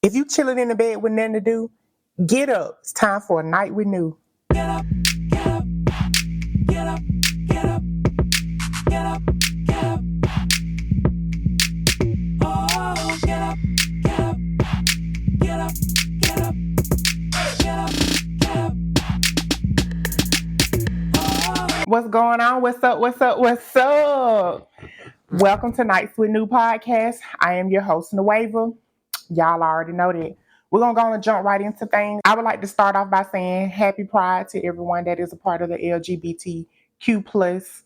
If you chilling in the bed with nothing to do, get up. It's time for a night with New. Get up, get up, get up, get up, get up, get up. Oh, get up, get up, get up, get up, get up, get up. Oh. What's going on? What's up? What's up? What's up? Welcome to Nights with New podcast. I am your host, Nue. Y'all already know that. We're going to go and jump right into things. I would like to start off by saying happy Pride to everyone that is a part of the LGBTQ plus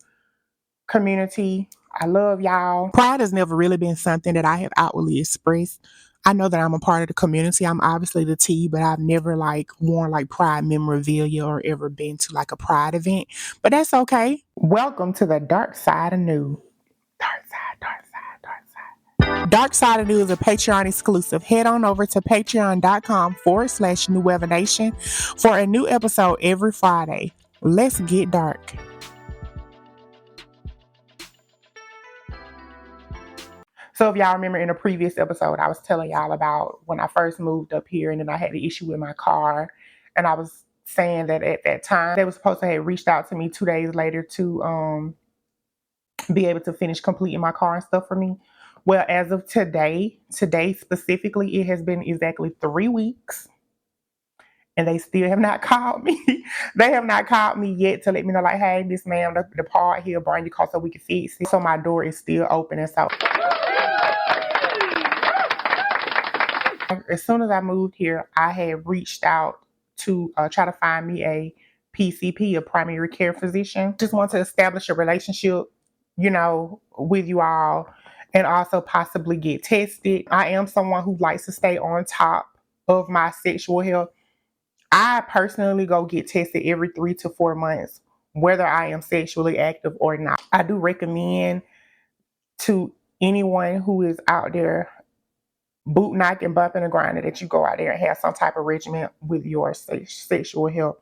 community. I love y'all. Pride has never really been something that I have outwardly expressed. I know that I'm a part of the community. I'm obviously the T, but I've never worn Pride memorabilia or ever been to a Pride event. But that's okay. Welcome to the dark side of New. Dark side, dark side, dark side. Dark Side of Nue is a Patreon exclusive. Head on over to patreon.com/NewEvanation for a new episode every Friday. Let's get dark. So if y'all remember in a previous episode, I was telling y'all about when I first moved up here and then I had an issue with my car. And I was saying that at that time, they were supposed to have reached out to me 2 days later to be able to finish completing my car and stuff for me. Well, as of today specifically, it has been exactly 3 weeks and they still have not called me. They have not called me yet to let me know hey, Miss Ma'am, the part here, bring your car so we can fix it. So my door is still open. And so as soon as I moved here, I had reached out to try to find me a PCP, a primary care physician. Just want to establish a relationship, with you all and also possibly get tested. I am someone who likes to stay on top of my sexual health. I personally go get tested every 3 to 4 months, whether I am sexually active or not. I do recommend to anyone who is out there boot knocking, bumping and grinding that you go out there and have some type of regimen with your sexual health.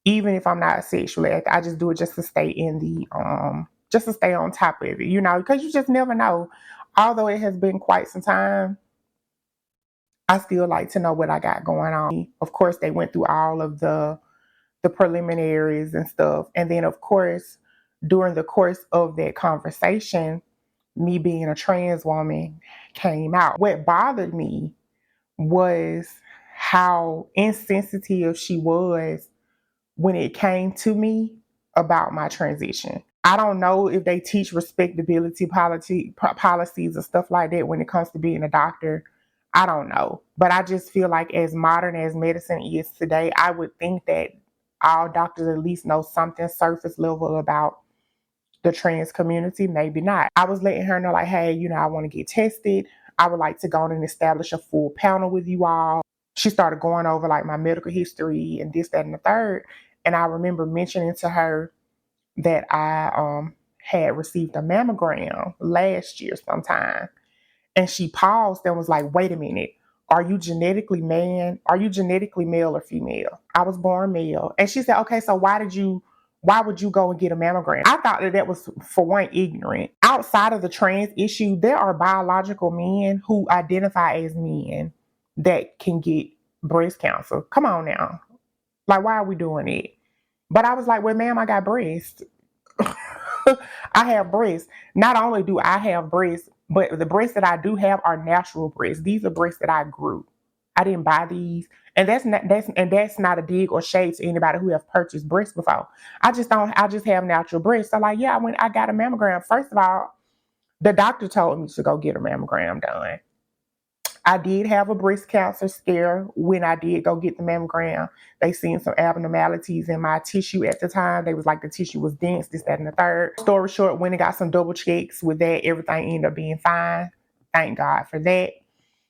Even if I'm not sexually active, I just do it just to stay in the just to stay on top of it, because you just never know. Although it has been quite some time, I still like to know what I got going on. Of course, they went through all of the preliminaries and stuff. And then, of course, during the course of that conversation, me being a trans woman came out. What bothered me was how insensitive she was when it came to me about my transition. I don't know if they teach respectability policies or stuff like that when it comes to being a doctor. I don't know. But I just feel like as modern as medicine is today, I would think that all doctors at least know something surface level about the trans community. Maybe not. I was letting her know hey, I want to get tested. I would like to go on and establish a full panel with you all. She started going over my medical history and this, that, and the third. And I remember mentioning to her that I had received a mammogram last year sometime. And she paused and was like, wait a minute. Are you genetically man? Are you genetically male or female? I was born male. And she said, okay, so why would you go and get a mammogram? I thought that was, for one, ignorant. Outside of the trans issue, there are biological men who identify as men that can get breast cancer. Come on now. Why are we doing it? But I was like, well, ma'am, I got breasts. I have breasts. Not only do I have breasts, but the breasts that I do have are natural breasts. These are breasts that I grew. I didn't buy these. And that's not a dig or shade to anybody who have purchased breasts before. I just have natural breasts. So I got a mammogram. First of all, the doctor told me to go get a mammogram done. I did have a breast cancer scare when I did go get the mammogram. They seen some abnormalities in my tissue at the time. They was like the tissue was dense, this, that, and the third. Story short, went and got some double checks with that. Everything ended up being fine. Thank God for that.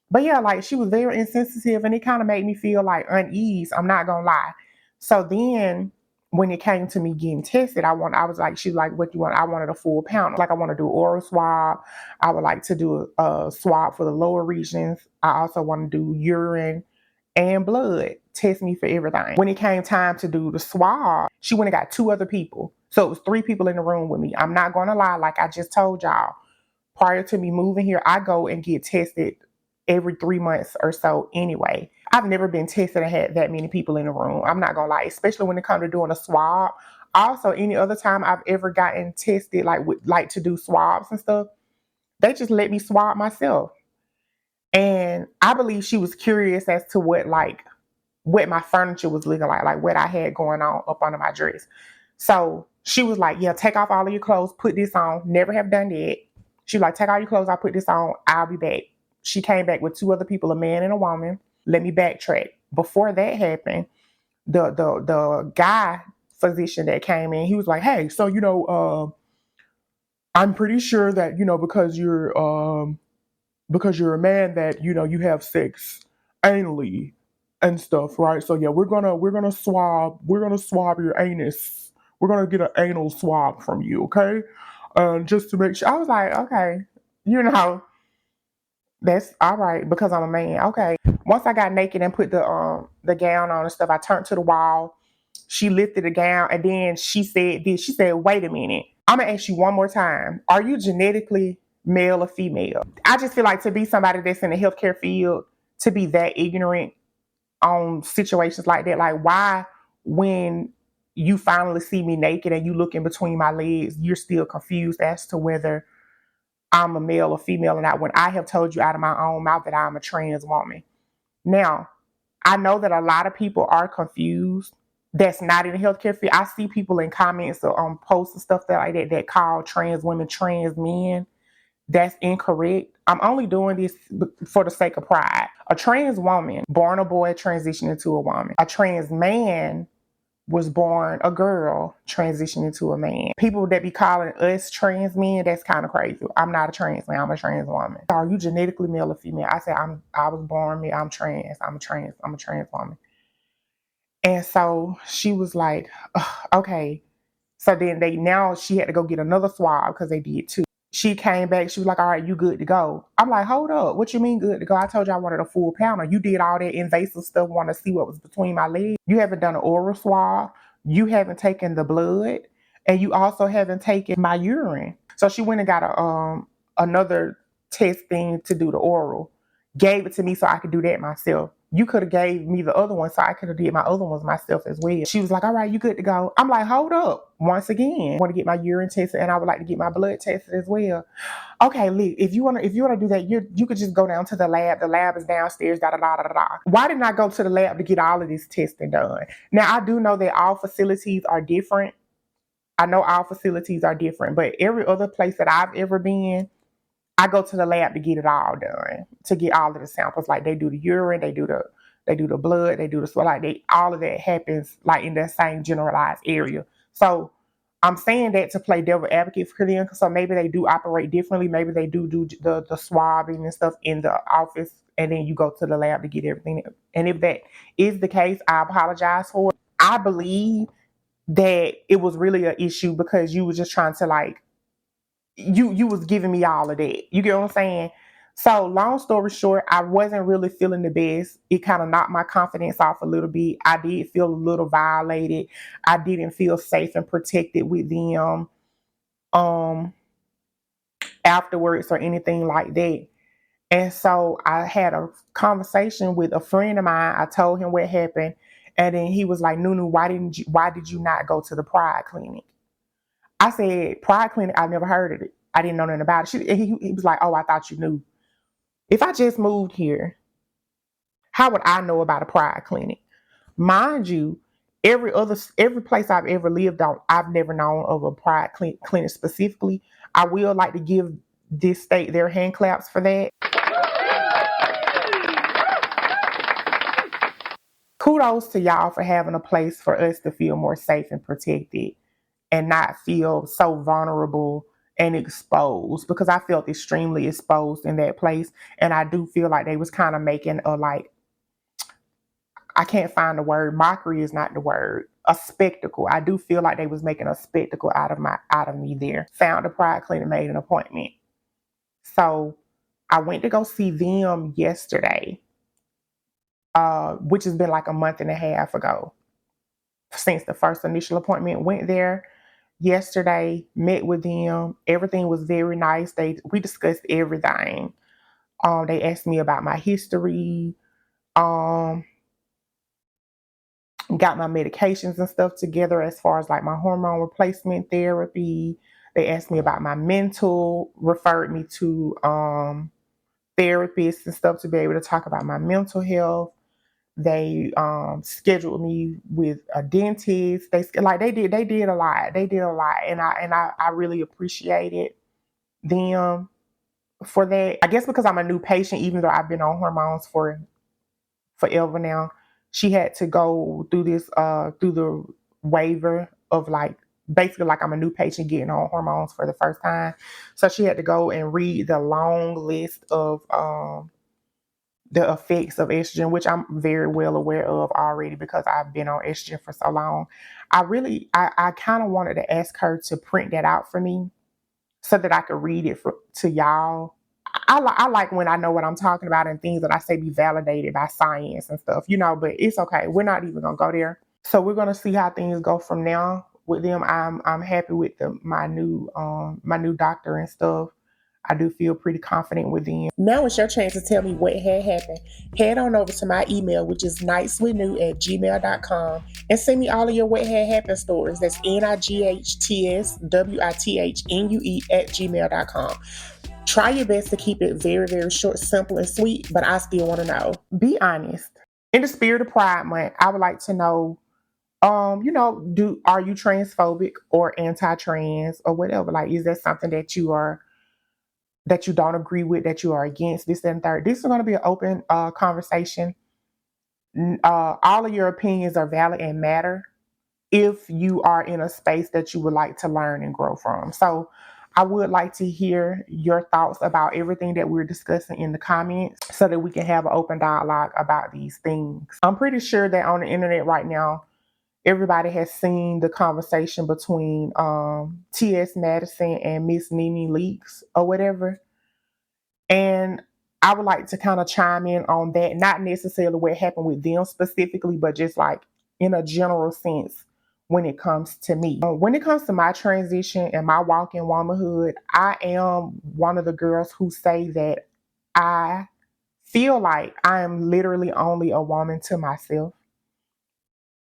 But yeah, she was very insensitive and it kind of made me feel unease. I'm not going to lie. So then when it came to me getting tested, she's like, what do you want? I wanted a full panel. I want to do oral swab. I would like to do a swab for the lower regions. I also want to do urine and blood. Test me for everything. When it came time to do the swab, she went and got 2 other people. So it was 3 people in the room with me. I'm not going to lie. Like I just told y'all, prior to me moving here, I go and get tested every 3 months or so anyway. I've never been tested and had that many people in the room. I'm not gonna lie, especially when it comes to doing a swab. Also, any other time I've ever gotten tested, like to do swabs and stuff, they just let me swab myself. And I believe she was curious as to what my furniture was looking like what I had going on up under my dress. So she was like, yeah, take off all of your clothes, put this on. Never have done that. She was like, take all your clothes, I'll put this on, I'll be back. She came back with 2 other people, a man and a woman. Let me backtrack. Before that happened, the guy physician that came in, he was like, hey, so I'm pretty sure that, because you're a man that, you have sex anally and stuff, right? So yeah, we're gonna swab your anus. We're gonna get an anal swab from you, okay? Just to make sure. I was like, okay, you know, that's all right because I'm a man. Okay. Once I got naked and put the gown on and stuff, I turned to the wall. She lifted the gown and then she said this. She said, wait a minute. I'm gonna ask you one more time. Are you genetically male or female? I just feel like to be somebody that's in the healthcare field, to be that ignorant on situations like that, like why when you finally see me naked and you look in between my legs, you're still confused as to whether I'm a male or female or not when I have told you out of my own mouth that I'm a trans woman. Now, I know that a lot of people are confused that's not in the healthcare field. I see people in comments or on posts and stuff that call trans women trans men. That's incorrect. I'm only doing this for the sake of pride. A trans woman, born a boy, transitioned into a woman. A trans man was born a girl, transitioned into a man. People that be calling us trans men, that's kind of crazy. I'm not a trans man, I'm a trans woman. Are you genetically male or female? I said, I was born male, I'm trans woman. And so she was like, okay. So then now she had to go get another swab because they did too. She came back. She was like, all right, you good to go. I'm like, hold up. What you mean good to go? I told you I wanted a full panel. You did all that invasive stuff, want to see what was between my legs. You haven't done an oral swab. You haven't taken the blood. And you also haven't taken my urine. So she went and got another test thing to do the oral. Gave it to me so I could do that myself. You could have gave me the other one so I could have did my other ones myself as well. She was like, all right, you good to go. I'm like, hold up. Once again, I want to get my urine tested and I would like to get my blood tested as well. Okay, Lee, if you wanna do that, you could just go down to the lab. The lab is downstairs, da da da da da. Why didn't I go to the lab to get all of this testing done? Now I do know that all facilities are different. I know all facilities are different, but every other place that I've ever been, I go to the lab to get it all done, to get all of the samples. Like they do the urine, they do the blood, they do the sweat. Like all of that happens like in that same generalized area. So I'm saying that to play devil advocate for them. So maybe they do operate differently. Maybe they do the swabbing and stuff in the office, and then you go to the lab to get everything. And if that is the case, I apologize for it. I believe that it was really an issue because you were just trying to you was giving me all of that. You get what I'm saying? So long story short, I wasn't really feeling the best. It kind of knocked my confidence off a little bit. I did feel a little violated. I didn't feel safe and protected with them afterwards or anything like that. And so I had a conversation with a friend of mine. I told him what happened. And then he was like, Nunu, why did you not go to the Pride Clinic? I said, Pride Clinic, I've never heard of it. I didn't know nothing about it. He was like, oh, I thought you knew. If I just moved here, how would I know about a Pride Clinic? Mind you, every place I've ever lived on, I've never known of a Pride Clinic specifically. I will like to give this state their hand claps for that. Kudos to y'all for having a place for us to feel more safe and protected and not feel so vulnerable and exposed, because I felt extremely exposed in that place. And I do feel like they was kind of making I can't find the word, mockery is not the word, a spectacle. I do feel like they was making a spectacle out of me there. Found the Pride Clinic, made an appointment. So I went to go see them yesterday, which has been like a month and a half ago since the first initial appointment. Went there yesterday, met with them. Everything was very nice. We discussed everything. They asked me about my history, um, got my medications and stuff together as far as like my hormone replacement therapy. They asked me about my mental, referred me to therapists and stuff to be able to talk about my mental health. They scheduled me with a dentist. They did a lot. They did a lot, and I really appreciated them for that. I guess because I'm a new patient, even though I've been on hormones for forever now, she had to go through this through the waiver of like basically like I'm a new patient getting on hormones for the first time. So she had to go and read the long list of the effects of estrogen, which I'm very well aware of already because I've been on estrogen for so long. I kind of wanted to ask her to print that out for me so that I could read it to y'all. I like when I know what I'm talking about and things that I say be validated by science and stuff, but it's okay. We're not even gonna go there. So we're gonna see how things go from now with them. I'm happy with my new doctor and stuff. I do feel pretty confident with them. Now it's your chance to tell me what had happened. Head on over to my email, which is nightswithnue@gmail.com, and send me all of your what had happened stories. That's NIGHTSWITHNUE@gmail.com. Try your best to keep it very, very short, simple, and sweet, but I still want to know. Be honest. In the spirit of Pride Month, I would like to know, are you transphobic or anti-trans or whatever? Like, is that something that you don't agree with, that you are against, this and third? This is going to be an open conversation. All of your opinions are valid and matter if you are in a space that you would like to learn and grow from. So I would like to hear your thoughts about everything that we're discussing in the comments so that we can have an open dialogue about these things. I'm pretty sure that on the internet right now, everybody has seen the conversation between T.S. Madison and Miss Nene Leakes or whatever. And I would like to kind of chime in on that, not necessarily what happened with them specifically, but just like in a general sense when it comes to me. When it comes to my transition and my walk in womanhood, I am one of the girls who say that I feel like I am literally only a woman to myself.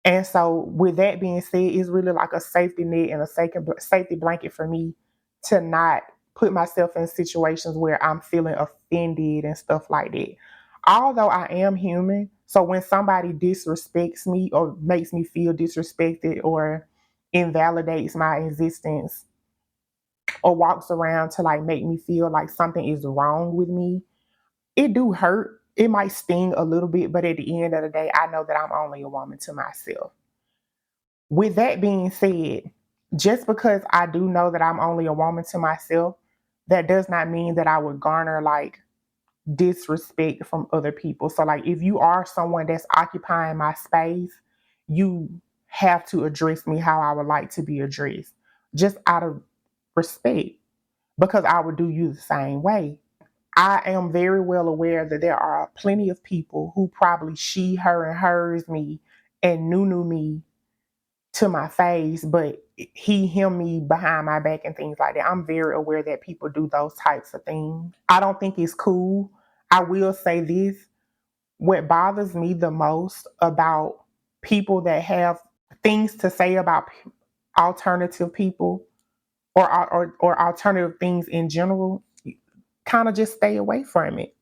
And so, with that being said, it's really like a safety net and a safety blanket for me to not put myself in situations where I'm feeling offended and stuff like that. Although I am human, so when somebody disrespects me or makes me feel disrespected or invalidates my existence or walks around to like make me feel like something is wrong with me, it do hurt. It might sting a little bit, but at the end of the day, I know that I'm only a woman to myself. With that being said, just because I do know that I'm only a woman to myself, that does not mean that I would garner like disrespect from other people. So, like, if you are someone that's occupying my space, you have to address me how I would like to be addressed, just out of respect, because I would do you the same way. I am very well aware that there are plenty of people who probably she, her, and hers me and knew me to my face, but he, him, me behind my back and things like that. I'm very aware that people do those types of things. I don't think it's cool. I will say this. What bothers me the most about people that have things to say about alternative people or alternative things in general, kind of just stay away from it.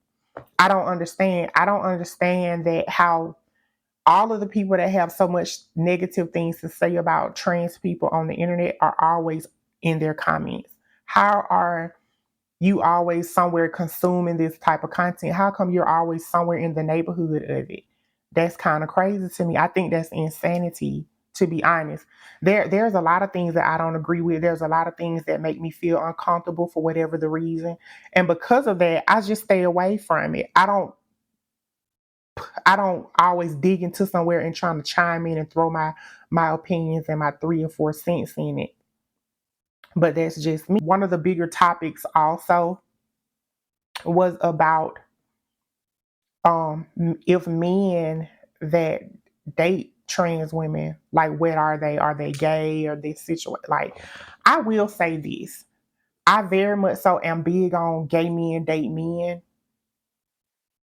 I don't understand. I don't understand that how all of the people that have so much negative things to say about trans people on the internet are always in their comments. How are you always somewhere consuming this type of content? How come you're always somewhere in the neighborhood of it? That's kind of crazy to me. I think that's insanity, to be honest. There's a lot of things that I don't agree with. There's a lot of things that make me feel uncomfortable for whatever the reason. And because of that, I just stay away from it. I don't always dig into somewhere and trying to chime in and throw my opinions and my 3 or 4 cents in it. But that's just me. One of the bigger topics also was about if men that date trans women, like what are they? Are they gay or this situation? Like, I will say this. I very much so am big on gay men date men.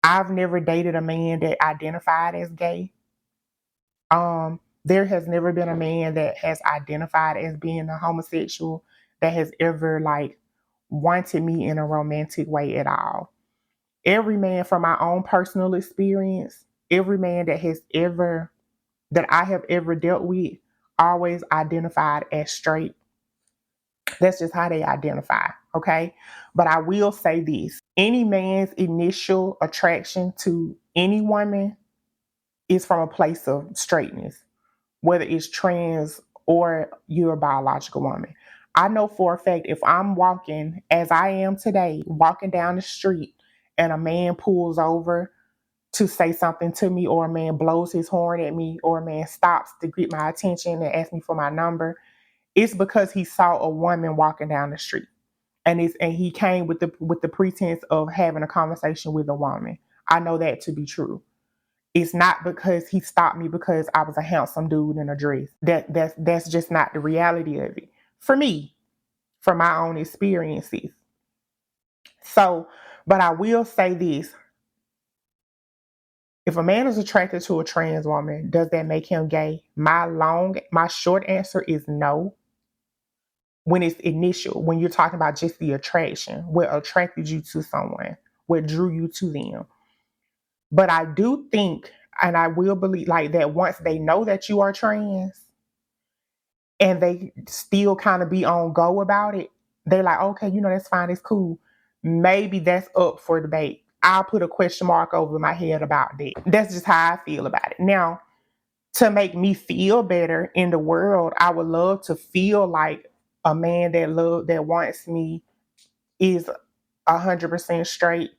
I've never dated a man that identified as gay. There has never been a man that has identified as being a homosexual that has ever like wanted me in a romantic way at all. Every man from my own personal experience, every man that I have ever dealt with always identified as straight. That's just how they identify, okay? But I will say this, any man's initial attraction to any woman is from a place of straightness, whether it's trans or you're a biological woman. I know for a fact if I'm walking as I am today, walking down the street, and a man pulls over to say something to me, or a man blows his horn at me, or a man stops to get my attention and ask me for my number, it's because he saw a woman walking down the street. And he came with the pretense of having a conversation with a woman. I know that to be true. It's not because he stopped me because I was a handsome dude in a dress. That's just not the reality of it. For me, from my own experiences. So, but I will say this. If a man is attracted to a trans woman, does that make him gay? My short answer is no. When it's initial, when you're talking about just the attraction, what attracted you to someone, what drew you to them. But I do think, and I will believe, like that once they know that you are trans and they still kind of be on go about it, they're like, okay, that's fine, it's cool. Maybe that's up for debate. I'll put a question mark over my head about that. That's just how I feel about it. Now, to make me feel better in the world, I would love to feel like a man that wants me is 100% straight,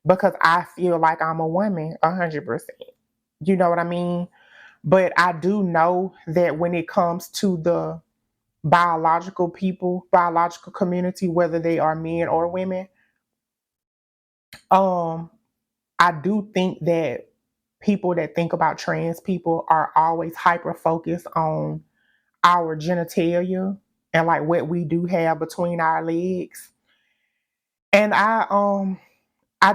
because I feel like I'm a woman 100%. You know what I mean? But I do know that when it comes to the biological community, whether they are men or women, um, I do think that people that think about trans people are always hyper focused on our genitalia and like what we do have between our legs. And I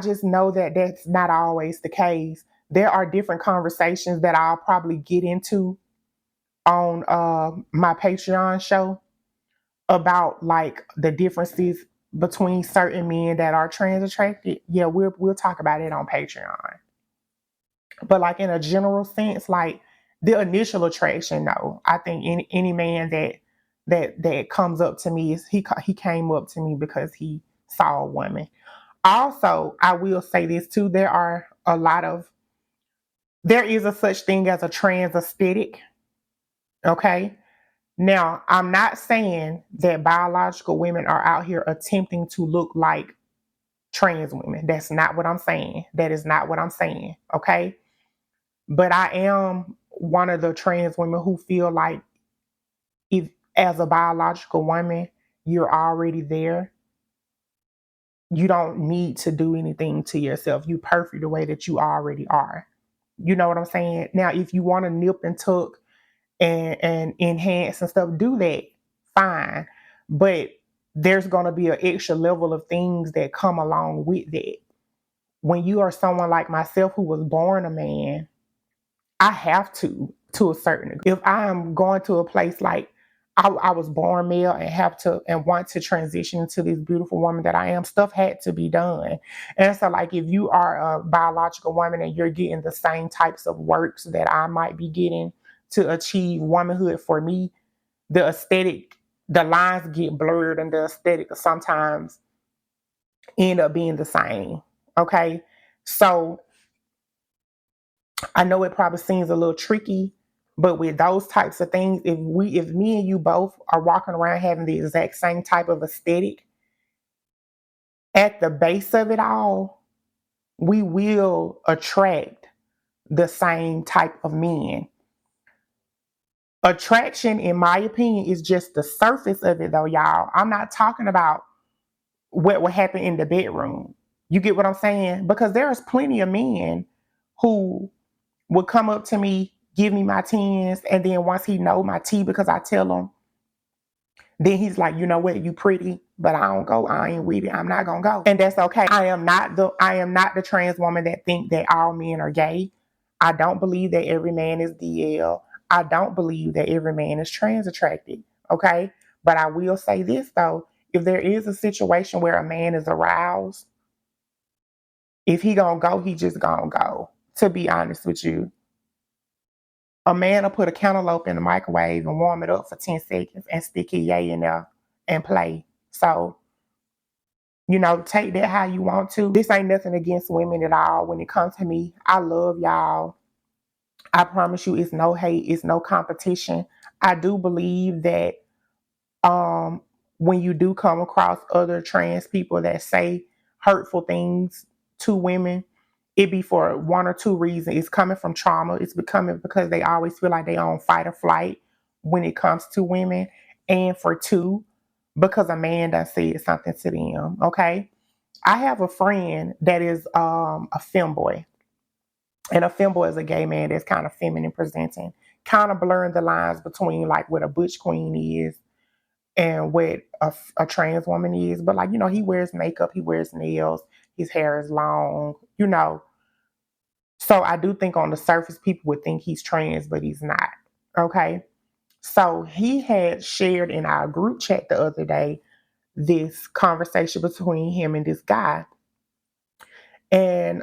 just know that that's not always the case. There are different conversations that I'll probably get into on my Patreon show about like the differences between certain men that are trans attracted. Yeah, we'll talk about it on Patreon. But like in a general sense, like the initial attraction, no. I think any man that comes up to me he came up to me because he saw a woman. Also, I will say this too, there is a such thing as a trans aesthetic. Okay. Now, I'm not saying that biological women are out here attempting to look like trans women. That's not what I'm saying. That is not what I'm saying. Okay. But I am one of the trans women who feel like if, as a biological woman, you're already there. You don't need to do anything to yourself. You perfect the way that you already are. You know what I'm saying? Now, if you want to nip and tuck and enhance and stuff, do that. Fine. But there's going to be an extra level of things that come along with that. When you are someone like myself who was born a man, I have to a certain degree. If I am going to a place like I was born male and have to and want to transition into this beautiful woman that I am, stuff had to be done. And so like if you are a biological woman and you're getting the same types of works that I might be getting to achieve womanhood for me, the lines get blurred and the aesthetic sometimes end up being the same. Okay. So I know it probably seems a little tricky, but with those types of things, if me and you both are walking around having the exact same type of aesthetic, at the base of it all, we will attract the same type of men. Attraction, in my opinion, is just the surface of it, though, y'all. I'm not talking about what will happen in the bedroom. You get what I'm saying? Because there's plenty of men who would come up to me, give me my tens, and then once he know my tea, because I tell him Then he's like, you know what, you pretty, but I don't go. I ain't with it. I'm not gonna go. And that's okay. I am not the trans woman that think that all men are gay. I don't believe that every man is DL. I don't believe that every man is trans attracted. Okay. But I will say this though, if there is a situation where a man is aroused, if he gonna go, he just gonna go. To be honest with you, a man will put a cantaloupe in the microwave and warm it up for 10 seconds and stick his yay in there and play. So, take that how you want to. This ain't nothing against women at all. When it comes to me, I love y'all. I promise you, it's no hate, it's no competition. I do believe that um, when you do come across other trans people that say hurtful things to women, it be for one or two reasons. It's coming from trauma. It's becoming because they always feel like they on fight or flight when it comes to women. And for two, because a man done said something to them. Okay. I have a friend that is a femboy. And a femboy is a gay man that's kind of feminine presenting, kind of blurring the lines between like what a butch queen is and what a trans woman is. But like, he wears makeup, he wears nails, his hair is long. So I do think on the surface, people would think he's trans, but he's not. Okay. So he had shared in our group chat the other day this conversation between him and this guy. And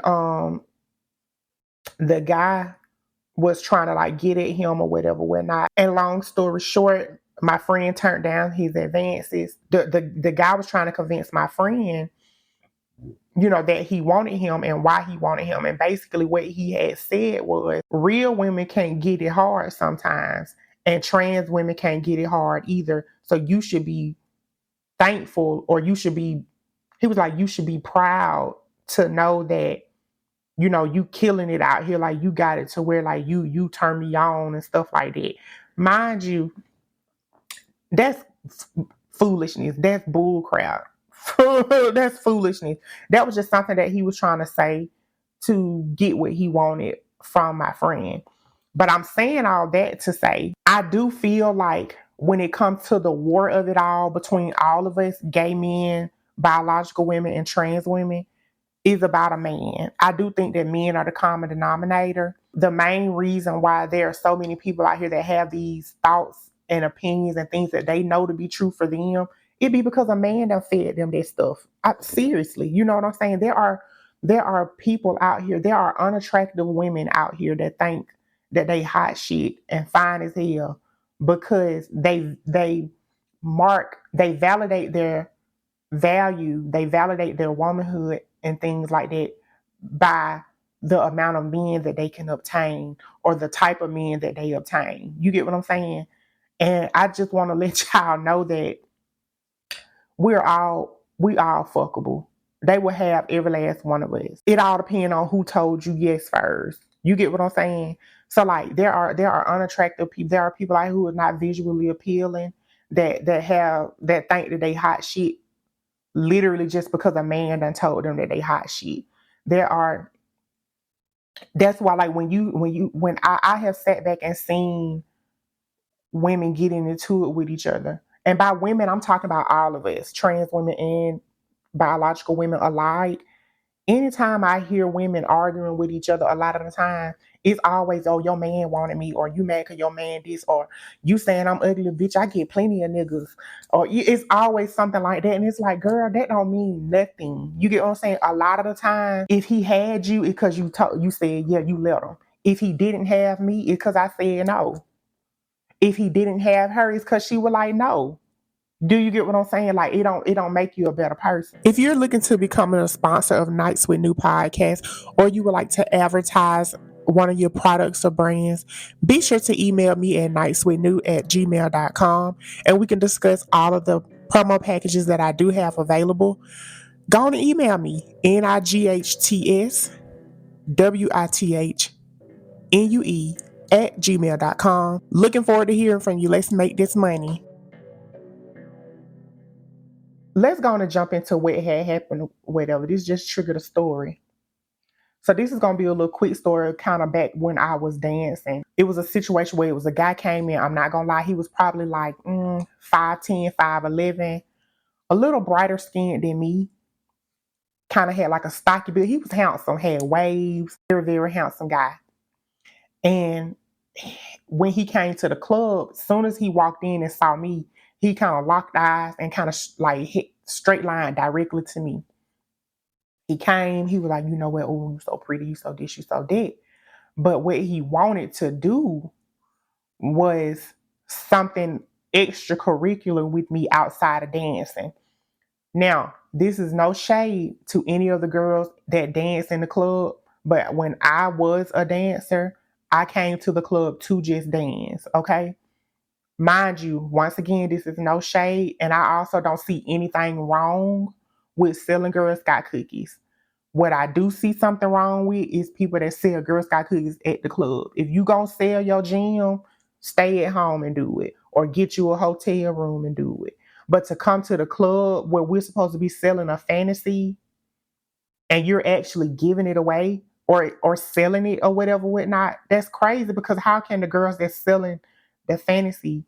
the guy was trying to like get at him or whatever, whatnot. And long story short, my friend turned down his advances. The guy was trying to convince my friend, that he wanted him and why he wanted him. And basically what he had said was real women can't get it hard sometimes. And trans women can't get it hard either. So you should be thankful, or he was like, you should be proud to know that, you killing it out here. Like you got it to where like you turn me on and stuff like that. Mind you, that's foolishness. That's bull crap. That's foolishness. That was just something that he was trying to say to get what he wanted from my friend. But I'm saying all that to say, I do feel like when it comes to the war of it all between all of us, gay men, biological women, and trans women, is about a man. I do think that men are the common denominator. The main reason why there are so many people out here that have these thoughts and opinions and things that they know to be true for them, it be because a man done fed them that stuff. Seriously, you know what I'm saying? There are people out here, there are unattractive women out here that think that they hot shit and fine as hell because they validate their value, they validate their womanhood and things like that by the amount of men that they can obtain or the type of men that they obtain. You get what I'm saying? And I just want to let y'all know that we all fuckable. They will have every last one of us. It all depends on who told you yes first. You get what I'm saying? So like there are unattractive people. There are people like who are not visually appealing that think that they hot shit literally just because a man done told them that they hot shit. That's why like when I have sat back and seen women getting into it with each other. And by women, I'm talking about all of us, trans women and biological women alike. Anytime I hear women arguing with each other, a lot of the time, it's always, oh, your man wanted me, or you mad because your man this, or you saying I'm ugly, bitch, I get plenty of niggas. Or it's always something like that. And it's like, girl, that don't mean nothing. You get what I'm saying? A lot of the time, if he had you, it's because you said, yeah, you let him. If he didn't have me, it's because I said no. If he didn't have her, it's because she was like, no. Do you get what I'm saying? Like it don't make you a better person. If you're looking to become a sponsor of Nights with New podcast, or you would like to advertise one of your products or brands, be sure to email me at nightswithnue@gmail.com and we can discuss all of the promo packages that I do have available. Go on and email me, NightsWithnue@gmail.com. Looking forward to hearing from you. Let's make this money. Let's go on and jump into what had happened, whatever. This just triggered a story. So this is going to be a little quick story kind of back when I was dancing. It was a situation where it was a guy came in. I'm not going to lie. He was probably like 5'10", 5'11", a little brighter skinned than me. Kind of had like a stocky build. He was handsome, had waves, very, very handsome guy. And when he came to the club, as soon as he walked in and saw me, he kind of locked eyes and kind of like hit straight line directly to me. He came, he was like, you know what, oh, you so pretty, you so this, you so that. But what he wanted to do was something extracurricular with me outside of dancing. Now, this is no shade to any of the girls that dance in the club, but when I was a dancer, I came to the club to just dance, okay? Mind you, once again, this is no shade, and I also don't see anything wrong with selling Girl Scout cookies. What I do see something wrong with is people that sell Girl Scout cookies at the club. If you gonna sell your gym, stay at home and do it, or get you a hotel room and do it. But to come to the club where we're supposed to be selling a fantasy and you're actually giving it away or selling it or whatever, whatnot, that's crazy, because how can the girls that's selling the fantasy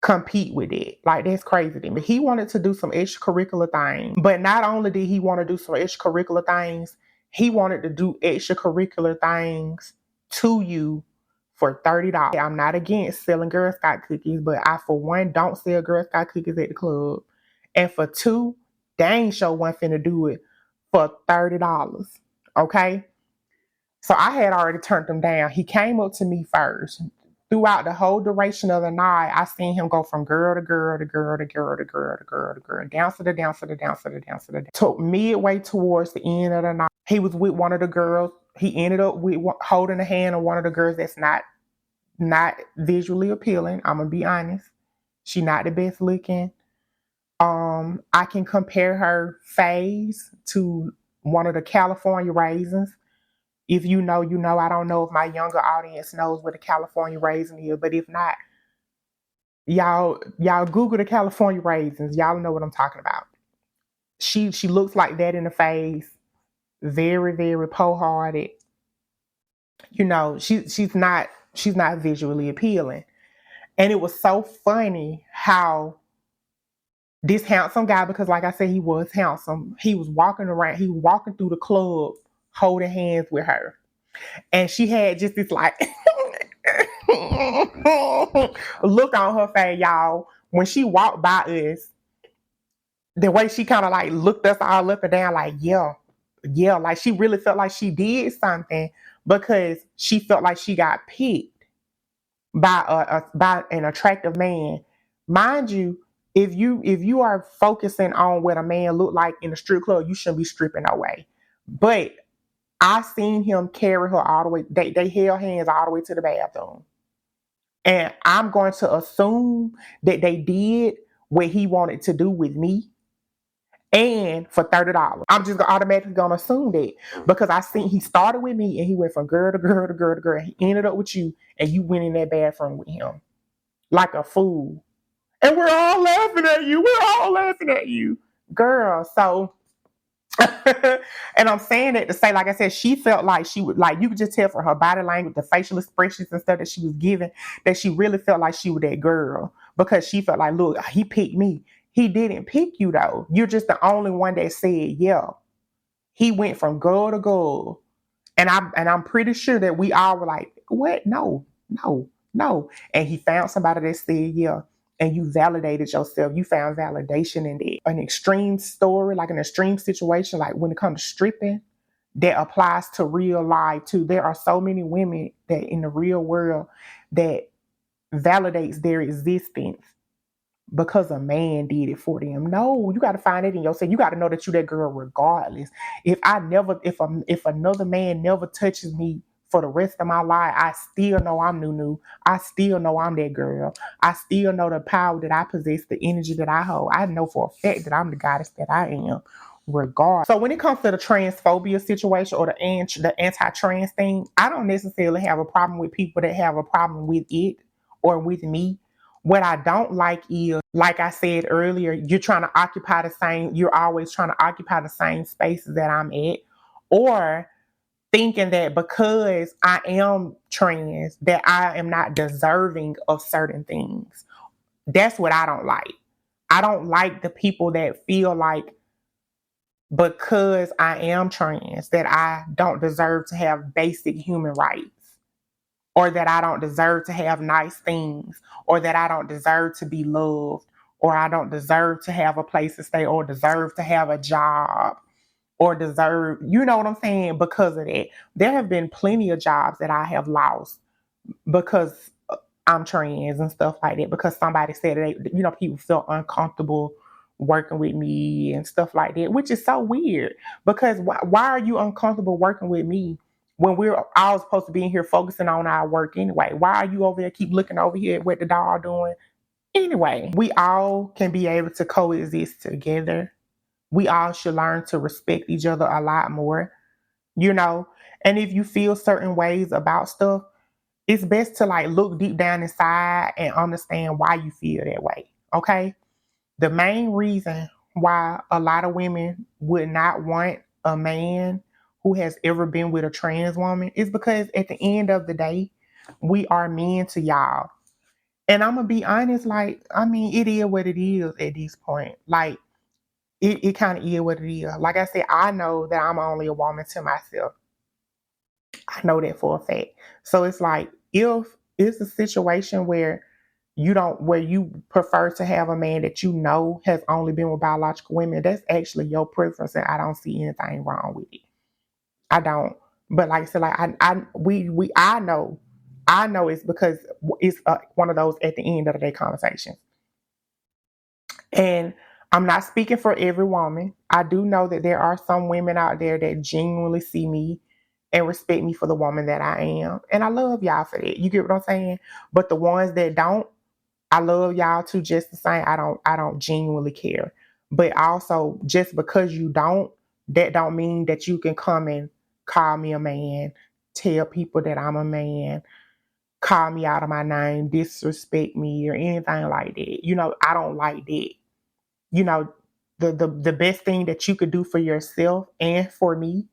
compete with it? Like, that's crazy to me. He wanted to do some extracurricular things, but not only did he want to do some extracurricular things, he wanted to do extracurricular things to you for $30. I'm not against selling Girl Scout cookies, but I, for one, don't sell Girl Scout cookies at the club. And for two, they ain't sure one finna do it for $30. Okay? So I had already turned him down. He came up to me first. Throughout the whole duration of the night, I seen him go from girl to girl to girl to girl to girl to girl to girl, dancer to dancer to dancer to dancer to dancer. Took midway towards the end of the night, he was with one of the girls. He ended up with holding the hand of one of the girls that's not visually appealing. I'm gonna be honest. She not the best looking. I can compare her face to one of the California raisins. If you know, you know. I don't know if my younger audience knows what a California raisin is, but if not, y'all Google the California raisins. Y'all know what I'm talking about. She looks like that in the face. Very, very po-hearted. You know, she's not visually appealing. And it was so funny how this handsome guy, because like I said, he was handsome, he was walking through the club holding hands with her. And she had just this like look on her face, y'all. When she walked by us, the way she kind of like looked us all up and down, like, yeah, like she really felt like she did something, because she felt like she got picked by an attractive man. Mind you, if you are focusing on what a man look like in a strip club, you shouldn't be stripping away. But I seen him carry her all the way. They held hands all the way to the bathroom. And I'm going to assume that they did what he wanted to do with me, and for $30. I'm just automatically gonna assume that, because I seen he started with me and he went from girl to girl to girl to girl. He ended up with you, and you went in that bathroom with him like a fool. And we're all laughing at you. Girl. So and I'm saying that to say, like I said, she felt like she would, like, you could just tell from her body language, the facial expressions and stuff that she was giving, that she really felt like she was that girl, because she felt like, look, he picked me. He didn't pick you though. You're just the only one that said, yeah. He went from girl to girl. And I'm pretty sure that we all were like, what? No. And he found somebody that said, yeah. And you validated yourself. You found validation in it. An extreme story, like an extreme situation, like when it comes to stripping, that applies to real life too. There are so many women that in the real world that validates their existence because a man did it for them. No, you got to find it in yourself. You got to know that you that girl regardless. If another man never touches me for the rest of my life, I still know I'm Nue. I still know I'm that girl. I still know the power that I possess, the energy that I hold. I know for a fact that I'm the goddess that I am, regardless. So when it comes to the transphobia situation or the anti-trans thing, I don't necessarily have a problem with people that have a problem with it or with me. What I don't like is, like I said earlier, you're always trying to occupy the same spaces that I'm at, or thinking that because I am trans, that I am not deserving of certain things. That's what I don't like. I don't like the people that feel like because I am trans that I don't deserve to have basic human rights, or that I don't deserve to have nice things, or that I don't deserve to be loved, or I don't deserve to have a place to stay, or deserve to have a job, or deserve, you know what I'm saying, because of that. There have been plenty of jobs that I have lost because I'm trans and stuff like that, because somebody said that people felt uncomfortable working with me and stuff like that, which is so weird. Because why are you uncomfortable working with me when we're all supposed to be in here focusing on our work anyway? Why are you over there keep looking over here at what the dog doing? Anyway, we all can be able to coexist together. We all should learn to respect each other a lot more, you know. And if you feel certain ways about stuff, it's best to like look deep down inside and understand why you feel that way. Okay. The main reason why a lot of women would not want a man who has ever been with a trans woman is because at the end of the day, we are men to y'all. And I'm gonna be honest, like, I mean, it is what it is at this point. Like, it kind of is what it is. Like I said, I know that I'm only a woman to myself. I know that for a fact. So it's like, if it's a situation where where you prefer to have a man that you know has only been with biological women, that's actually your preference, and I don't see anything wrong with it. I don't. But like I said, like I know it's because it's one of those at the end of the day conversations. And I'm not speaking for every woman. I do know that there are some women out there that genuinely see me and respect me for the woman that I am. And I love y'all for that. You get what I'm saying? But the ones that don't, I love y'all too just the same. I don't genuinely care. But also, just because you don't, that don't mean that you can come and call me a man, tell people that I'm a man, call me out of my name, disrespect me or anything like that. I don't like that. You know, the best thing that you could do for yourself and for me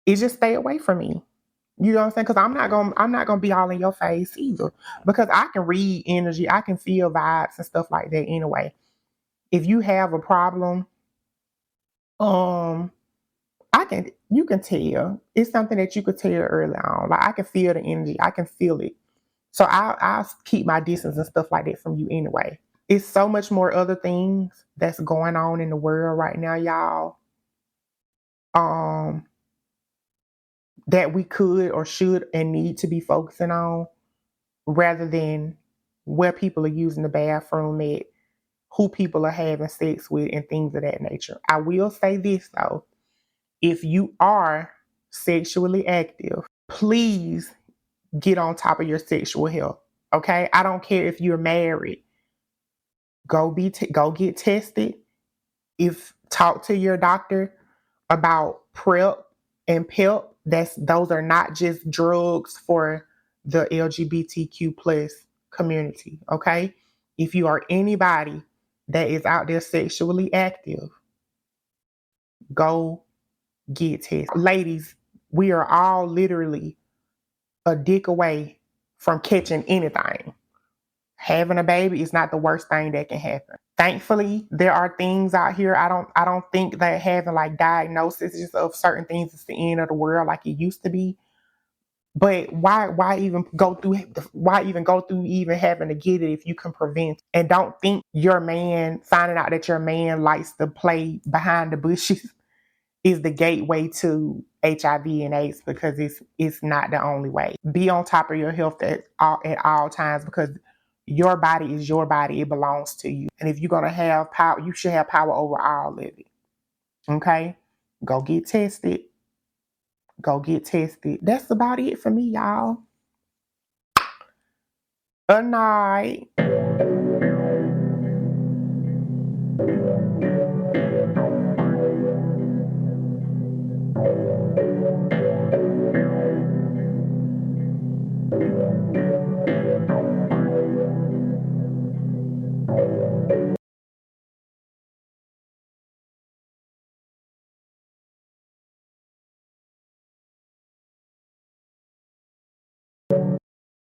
is just stay away from me. You know what I'm saying? Because I'm not gonna be all in your face either. Because I can read energy, I can feel vibes and stuff like that anyway. If you have a problem, um, you can tell. It's something that you could tell early on. Like I can feel the energy, I can feel it. So I'll keep my distance and stuff like that from you anyway. It's so much more other things that's going on in the world right now, y'all. Um, that we could or should and need to be focusing on rather than where people are using the bathroom at, who people are having sex with, and things of that nature. I will say this though, if you are sexually active, please get on top of your sexual health. Okay, I don't care if you're married. Go get tested. If talk to your doctor about PrEP and PEP. Those are not just drugs for the LGBTQ plus community. Okay, if you are anybody that is out there sexually active, go get tested. Ladies, we are all literally a dick away from catching anything. Having a baby is not the worst thing that can happen. Thankfully, there are things out here. I don't think that having like diagnoses of certain things is the end of the world like it used to be. But why even go through even having to get it if you can prevent? And don't think your man finding out that your man likes to play behind the bushes is the gateway to HIV and AIDS, because it's not the only way. Be on top of your health at all times, because your body is your body. It belongs to you. And if you're going to have power, you should have power over all of it. Okay? Go get tested. Go get tested. That's about it for me, y'all. Good night.